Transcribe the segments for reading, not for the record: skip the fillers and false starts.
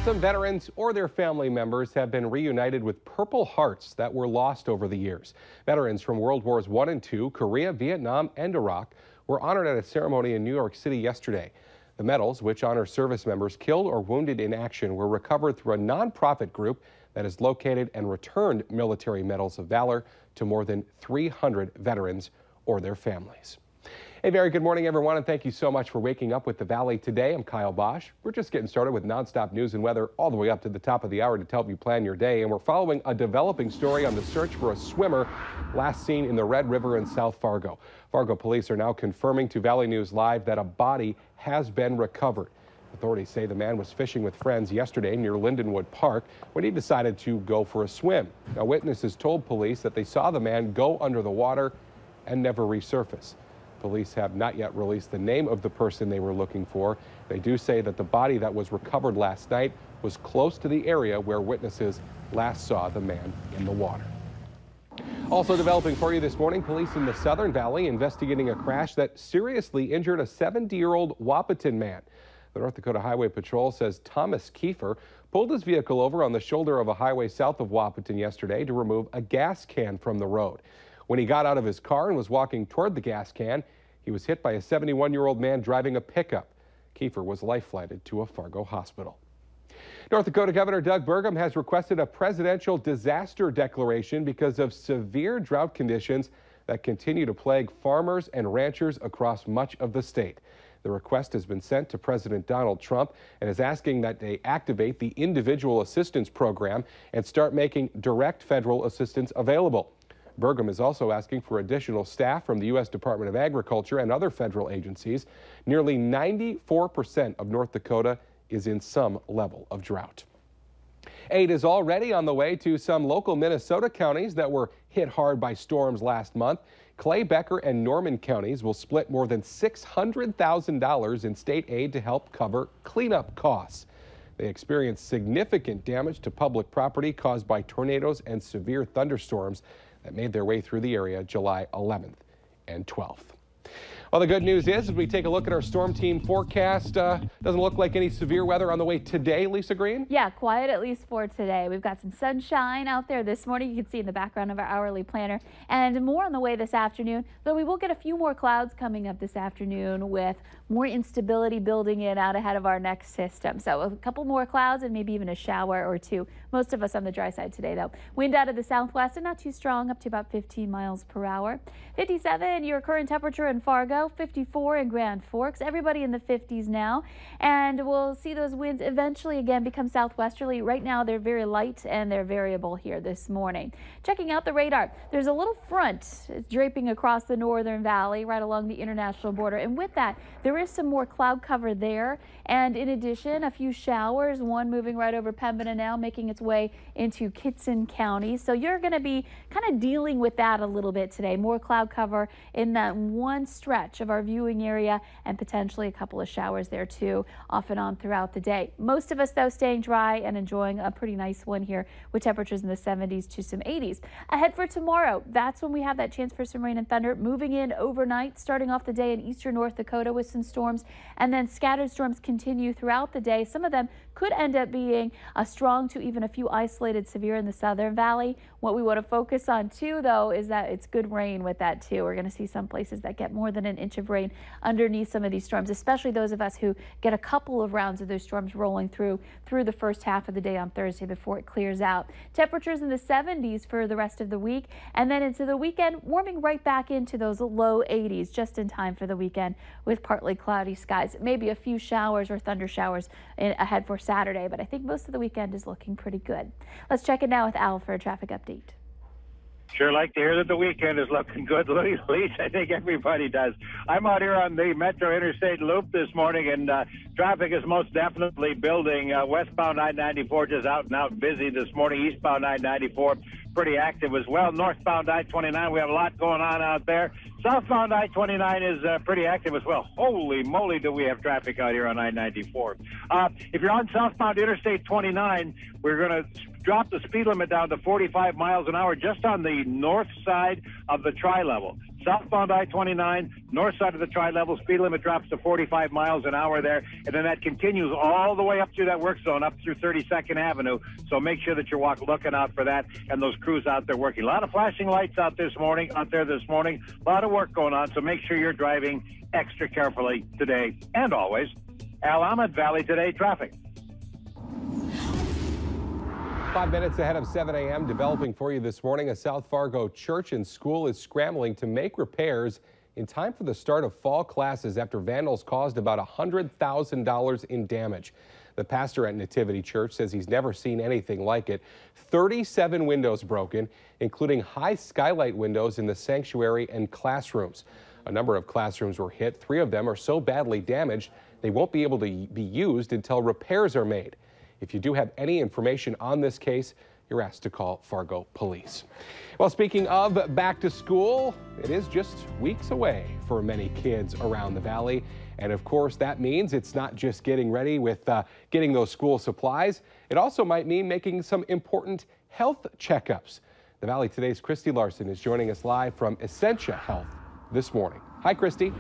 Some veterans or their family members have been reunited with Purple Hearts that were lost over the years. Veterans from World Wars I and II, Korea, Vietnam, and Iraq were honored at a ceremony in New York City yesterday. The medals, which honor service members killed or wounded in action, were recovered through a nonprofit group that has located and returned military medals of valor to more than 300 veterans or their families. Hey, very good morning, everyone, and thank you so much for waking up with the Valley today. I'm Kyle Bosch. We're just getting started with nonstop news and weather all the way up to the top of the hour to help you plan your day. And we're following a developing story on the search for a swimmer last seen in the Red River in South Fargo. Fargo police are now confirming to Valley News Live that a body has been recovered. Authorities say the man was fishing with friends yesterday near Lindenwood Park when he decided to go for a swim. Now, witnesses told police that they saw the man go under the water and never resurface. Police have not yet released the name of the person they were looking for. They do say that the body that was recovered last night was close to the area where witnesses last saw the man in the water. Also developing for you this morning, police in the Southern Valley investigating a crash that seriously injured a 70-year-old Wahpeton man. The North Dakota Highway Patrol says Thomas Kiefer pulled his vehicle over on the shoulder of a highway south of Wahpeton yesterday to remove a gas can from the road. When he got out of his car and was walking toward the gas can, he was hit by a 71-year-old man driving a pickup. Kiefer was life-flighted to a Fargo hospital. North Dakota Governor Doug Burgum has requested a presidential disaster declaration because of severe drought conditions that continue to plague farmers and ranchers across much of the state. The request has been sent to President Donald Trump and is asking that they activate the Individual Assistance Program and start making direct federal assistance available. Burgum is also asking for additional staff from the U.S. Department of Agriculture and other federal agencies. Nearly 94% of North Dakota is in some level of drought. Aid is already on the way to some local Minnesota counties that were hit hard by storms last month. Clay, Becker, and Norman counties will split more than $600,000 in state aid to help cover cleanup costs. They experienced significant damage to public property caused by tornadoes and severe thunderstorms that made their way through the area July 11th and 12th. Well, the good news is, as we take a look at our storm team forecast, doesn't look like any severe weather on the way today, Lisa Green? Yeah, quiet at least for today. We've got some sunshine out there this morning. You can see in the background of our hourly planner, and more on the way this afternoon, though we will get a few more clouds coming up this afternoon with more instability building in out ahead of our next system. So a couple more clouds and maybe even a shower or two. Most of us on the dry side today, though. Wind out of the southwest and not too strong, up to about 15 miles per hour. 57, your current temperature in Fargo. 54 in Grand Forks. Everybody in the 50s now. And we'll see those winds eventually again become southwesterly. Right now they're very light and they're variable here this morning. Checking out the radar. There's a little front draping across the northern valley right along the international border. And with that, there is some more cloud cover there. And in addition, a few showers, one moving right over Pembina now, making its way into Kitson County. So you're going to be kind of dealing with that a little bit today. More cloud cover in that one stretch of our viewing area and potentially a couple of showers there too, off and on throughout the day. Most of us, though, staying dry and enjoying a pretty nice one here with temperatures in the 70s to some 80s. Ahead for tomorrow, that's when we have that chance for some rain and thunder moving in overnight, starting off the day in eastern North Dakota with some storms, and then scattered storms continue throughout the day. Some of them could end up being strong to even a few isolated severe in the southern valley. What we want to focus on too, though, is that it's good rain with that too. We're going to see some places that get more than an inch of rain underneath some of these storms, especially those of us who get a couple of rounds of those storms rolling through the first half of the day on Thursday before it clears out. Temperatures in the 70s for the rest of the week, and then into the weekend, warming right back into those low 80s just in time for the weekend with partly cloudy skies. Maybe a few showers or thunder showers ahead for Saturday, but I think most of the weekend is looking pretty good. Let's check it now with Al for a traffic update. Sure like to hear that the weekend is looking good, Lisa. I think everybody does. I'm out here on the Metro Interstate Loop this morning, and traffic is most definitely building. Westbound I-94 just out and out busy this morning. Eastbound I-94 pretty active as well. Northbound I-29, we have a lot going on out there. Southbound I-29 is pretty active as well. Holy moly, do we have traffic out here on I-94. If you're on southbound Interstate 29, we're going to drop the speed limit down to 45 miles an hour just on the north side of the tri-level. Southbound I-29, north side of the tri-level, speed limit drops to 45 miles an hour there, and then that continues all the way up through that work zone, up through 32nd Avenue. So make sure that you're looking out for that and those crews out there working. A lot of flashing lights out there this morning. A lot of work going on, so make sure you're driving extra carefully today and always. Al Ahmed, Valley Today traffic. 5 minutes ahead of 7 a.m. developing for you this morning. A South Fargo church and school is scrambling to make repairs in time for the start of fall classes after vandals caused about $100,000 in damage. The pastor at Nativity Church says he's never seen anything like it. 37 windows broken, including high skylight windows in the sanctuary and classrooms. A number of classrooms were hit. 3 of them are so badly damaged they won't be able to be used until repairs are made. If you do have any information on this case, you're asked to call Fargo Police. Well, speaking of back to school, it is just weeks away for many kids around the valley. And of course, that means it's not just getting ready with getting those school supplies. It also might mean making some important health checkups. The Valley Today's Christy Larson is joining us live from Essentia Health this morning. Hi, Christy.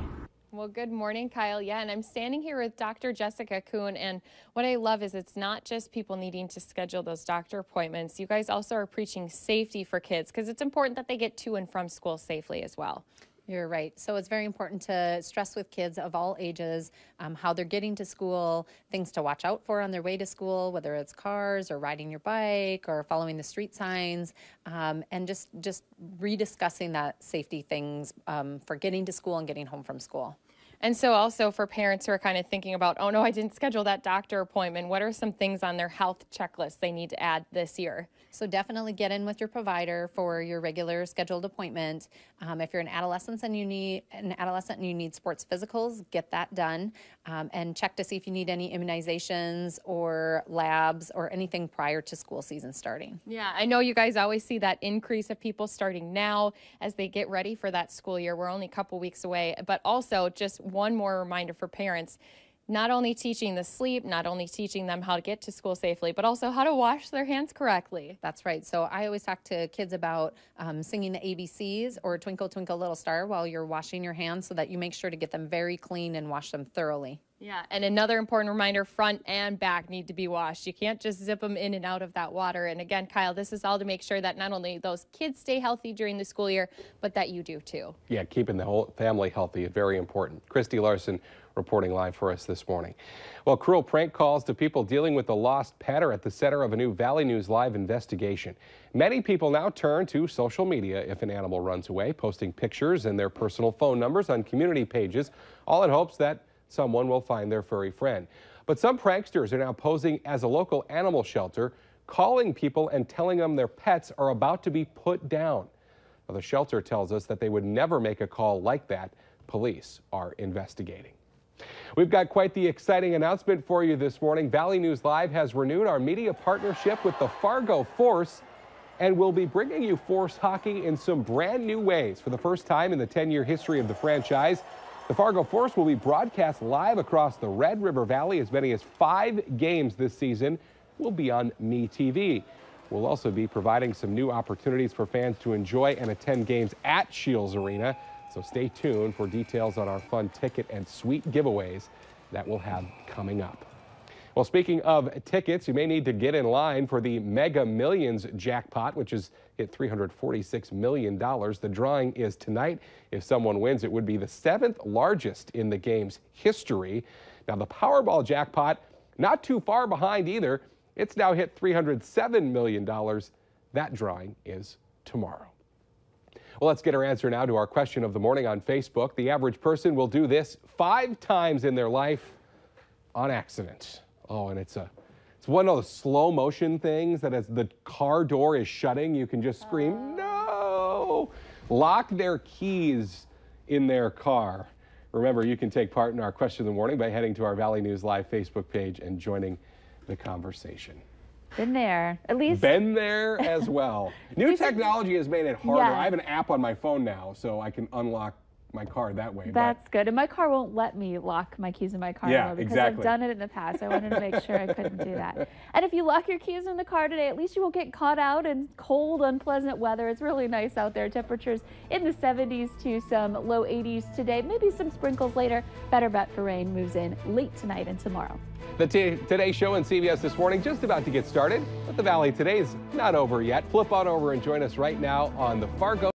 Well, good morning, Kyle. Yeah, and I'm standing here with Dr. Jessica Kuhn, and what I love is it's not just people needing to schedule those doctor appointments. You guys also are preaching safety for kids because it's important that they get to and from school safely as well. You're right. So it's very important to stress with kids of all ages how they're getting to school, things to watch out for on their way to school, whether it's cars or riding your bike or following the street signs, and just rediscussing that safety things for getting to school and getting home from school. And so also for parents who are kind of thinking about, oh no, I didn't schedule that doctor appointment, what are some things on their health checklist they need to add this year? So definitely get in with your provider for your regular scheduled appointment. If you're an adolescent and you need sports physicals, get that done, and check to see if you need any immunizations or labs or anything prior to school season starting. Yeah, I know you guys always see that increase of people starting now as they get ready for that school year. We're only a couple weeks away, but also just one more reminder for parents. Not only teaching the sleep, not only teaching them how to get to school safely, but also how to wash their hands correctly. That's right. So I always talk to kids about singing the ABCs or Twinkle, Twinkle, Little Star while you're washing your hands so that you make sure to get them very clean and wash them thoroughly. Yeah, and another important reminder, front and back need to be washed. You can't just zip them in and out of that water. And again, Kyle, this is all to make sure that not only those kids stay healthy during the school year, but that you do too. Yeah, keeping the whole family healthy is very important. Christy Larson reporting live for us this morning. Well, cruel prank calls to people dealing with the lost pet are at the center of a new Valley News Live investigation. Many people now turn to social media if an animal runs away, posting pictures and their personal phone numbers on community pages, all in hopes that someone will find their furry friend. But some pranksters are now posing as a local animal shelter, calling people and telling them their pets are about to be put down. Now, the shelter tells us that they would never make a call like that. Police are investigating. We've got quite the exciting announcement for you this morning. Valley News Live has renewed our media partnership with the Fargo Force, and we'll be bringing you Force hockey in some brand new ways. For the first time in the 10-year history of the franchise, the Fargo Force will be broadcast live across the Red River Valley. As many as 5 games this season will be on MeTV. We'll also be providing some new opportunities for fans to enjoy and attend games at Shields Arena. So stay tuned for details on our fun ticket and sweet giveaways that we'll have coming up. Well, speaking of tickets, you may need to get in line for the Mega Millions jackpot, which is at $346 million. The drawing is tonight. If someone wins, it would be the 7th largest in the game's history. Now, the Powerball jackpot, not too far behind either. It's now hit $307 million. That drawing is tomorrow. Well, let's get our answer now to our question of the morning on Facebook. The average person will do this 5 times in their life on accident. Oh, and it's one of those slow motion things that as the car door is shutting, you can just scream, no! Lock their keys in their car. Remember, you can take part in our question of the morning by heading to our Valley News Live Facebook page and joining the conversation. Been there, at least. Been there as well. New technology has made it harder. Yes. I have an app on my phone now, so I can unlock my car that way. That's good. And my car won't let me lock my keys in my car anymore because I've done it in the past. I wanted to make sure I couldn't do that. And if you lock your keys in the car today, at least you won't get caught out in cold, unpleasant weather. It's really nice out there. Temperatures in the 70s to some low 80s today. Maybe some sprinkles later. Better bet for rain moves in late tonight and tomorrow. The Today Show and CBS This Morning just about to get started, but the Valley Today's not over yet. Flip on over and join us right now on the Fargo